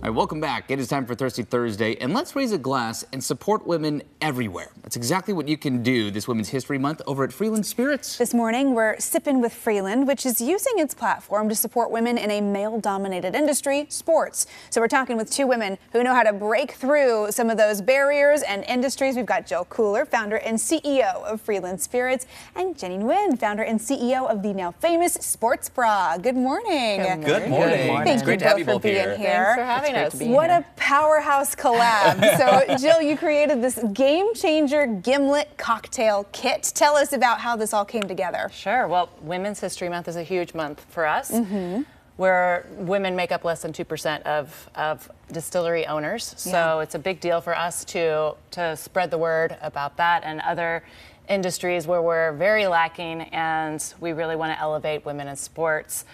All right, welcome back. It is time for Thirsty Thursday, and let's raise a glass and support women everywhere. That's exactly what you can do this Women's History Month over at Freeland Spirits. This morning, we're sipping with Freeland, which is using its platform to support women in a male-dominated industry, sports. So we're talking with two women who know how to break through some of those barriers and industries. We've got Jill Kuehler, founder and CEO of Freeland Spirits, and Jenny Nguyen, founder and CEO of the now famous Sports Bra. Good morning. Good morning. Thank Great you to have both you for both being here. here. Thanks for having us. What a powerhouse collab. So, Jill, you created this game changer gimlet cocktail kit. Tell us about how this all came together. Sure. Well, Women's History Month is a huge month for us, where women make up less than 2% of distillery owners. So it's a big deal for us to spread the word about that and other industries where we're very lacking, and we really want to elevate women in sports.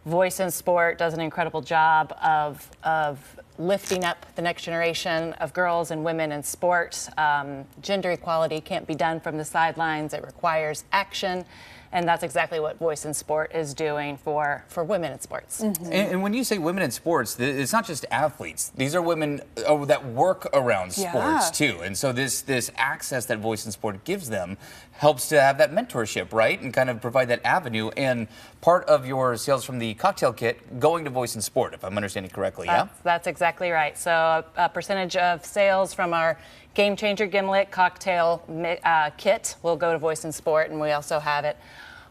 Voice in Sport does an incredible job of lifting up the next generation of girls and women in sports. Gender equality can't be done from the sidelines. It requires action. And that's exactly what Voice in Sport is doing for women in sports. And when you say women in sports, it's not just athletes. These are women that work around sports too. And so this access that Voice in Sport gives them helps to have that mentorship, right? And kind of provide that avenue. And part of your sales from the cocktail kit going to Voice in Sport, if I'm understanding correctly, That's exactly right. So a percentage of sales from our Game Changer Gimlet cocktail kit will go to Voice in Sport, and we also have it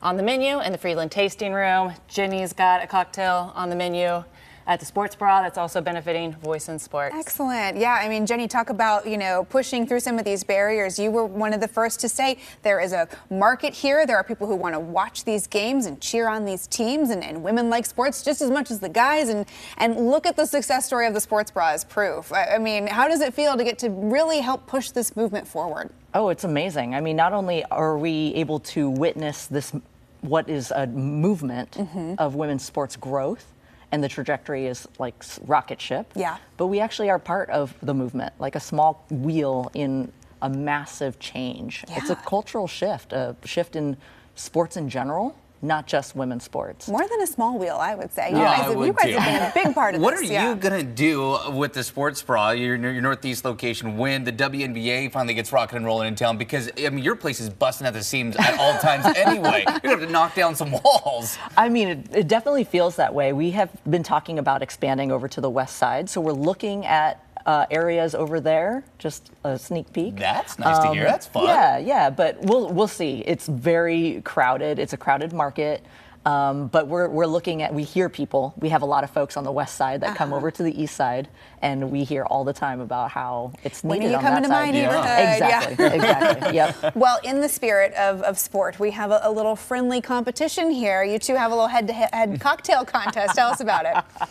on the menu in the Freeland tasting room. Jenny's got a cocktail on the menu at the Sports Bra that's also benefiting Voice in Sport. Excellent. Yeah, I mean, Jenny, talk about, pushing through some of these barriers. You were one of the first to say there is a market here. There are people who want to watch these games and cheer on these teams, and women like sports just as much as the guys. And look at the success story of the Sports Bra as proof. I mean, how does it feel to get to really help push this movement forward? Oh, it's amazing. I mean, not only are we able to witness this, what is a movement of women's sports growth, and the trajectory is like rocket ship. Yeah. But we actually are part of the movement, like a small wheel in a massive change. Yeah. It's a cultural shift, a shift in sports in general, not just women's sports. More than a small wheel, I would say. You guys have been a big part of What this. are you going to do with the Sports Bra, your Northeast location, when the WNBA finally gets rocking and rolling in town? Because, I mean, your place is busting at the seams at all times anyway. You're going to have to knock down some walls. I mean, it definitely feels that way. We have been talking about expanding over to the west side, so we're looking at areas over there. Just a sneak peek. That's nice to hear. That's fun. Yeah, but we'll see. It's very crowded. It's a crowded market. But we're looking at, we hear people. We have a lot of folks on the west side that come over to the east side, and we hear all the time about how it's needed When are you on coming that to side. my neighborhood? Exactly. Yep. Well, in the spirit of sport, we have a little friendly competition here. You two have a little head-to-head cocktail contest. Tell us about it.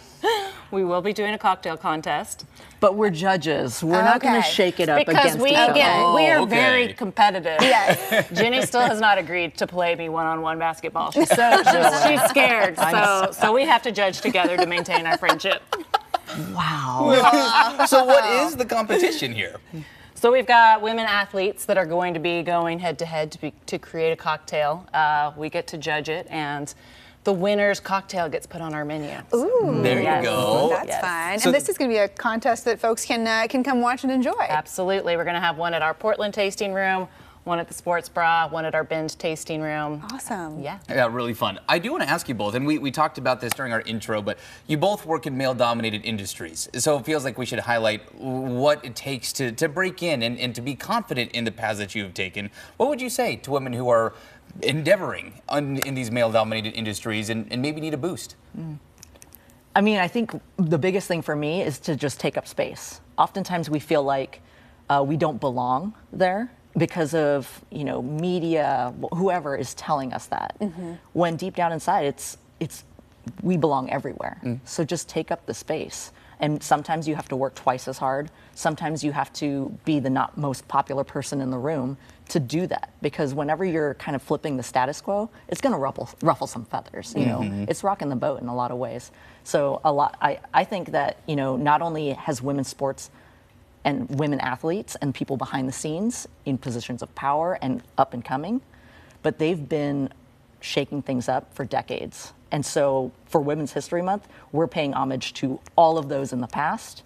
We will be doing a cocktail contest. But we're judges. We're not going to shake it up because against each other. we are very competitive. Yes. Jenny still has not agreed to play me one-on-one basketball. She's scared. So we have to judge together to maintain our friendship. Wow. So what is the competition here? So we've got women athletes that are going to be going head-to-head to create a cocktail. We get to judge it, and the winner's cocktail gets put on our menu. Ooh. There you go. That's fun. So and this is going to be a contest that folks can come watch and enjoy. Absolutely. We're going to have one at our Portland tasting room, one at the Sports Bra, one at our Bend tasting room. Awesome. Yeah, really fun. I do want to ask you both, and we talked about this during our intro, but you both work in male-dominated industries. So it feels like we should highlight what it takes to break in and to be confident in the paths that you have taken. What would you say to women who are endeavoring in these male-dominated industries and maybe need a boost? I mean, I think the biggest thing for me is to just take up space. Oftentimes we feel like we don't belong there because of, media, whoever is telling us that. When deep down inside, it's we belong everywhere. So just take up the space. And sometimes you have to work twice as hard. Sometimes you have to be the not most popular person in the room to do that. Because whenever you're kind of flipping the status quo, it's going to ruffle some feathers. It's rocking the boat in a lot of ways. So I think that, not only has women's sports and women athletes and people behind the scenes in positions of power and up and coming, but they've been shaking things up for decades. And so for Women's History Month, we're paying homage to all of those in the past,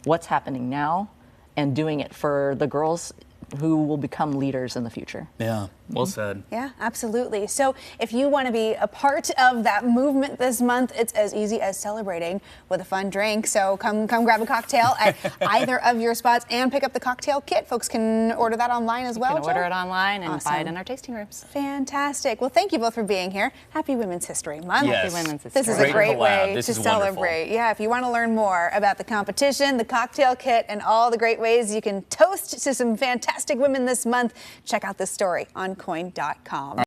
what's happening now, and doing it for the girls who will become leaders in the future. Yeah, well said. Yeah, absolutely. So if you want to be a part of that movement this month, it's as easy as celebrating with a fun drink. So come grab a cocktail at either of your spots and pick up the cocktail kit. Folks can order that online as well. You can order it online and Awesome. buy it in our tasting rooms. Fantastic. Well, thank you both for being here. Happy Women's History Month. Yes. Happy Women's History. This is Great a great collab. way This to is wonderful. celebrate. Yeah, if you want to learn more about the competition, the cocktail kit, and all the great ways you can toast to some fantastic women this month, check out this story on coin.com.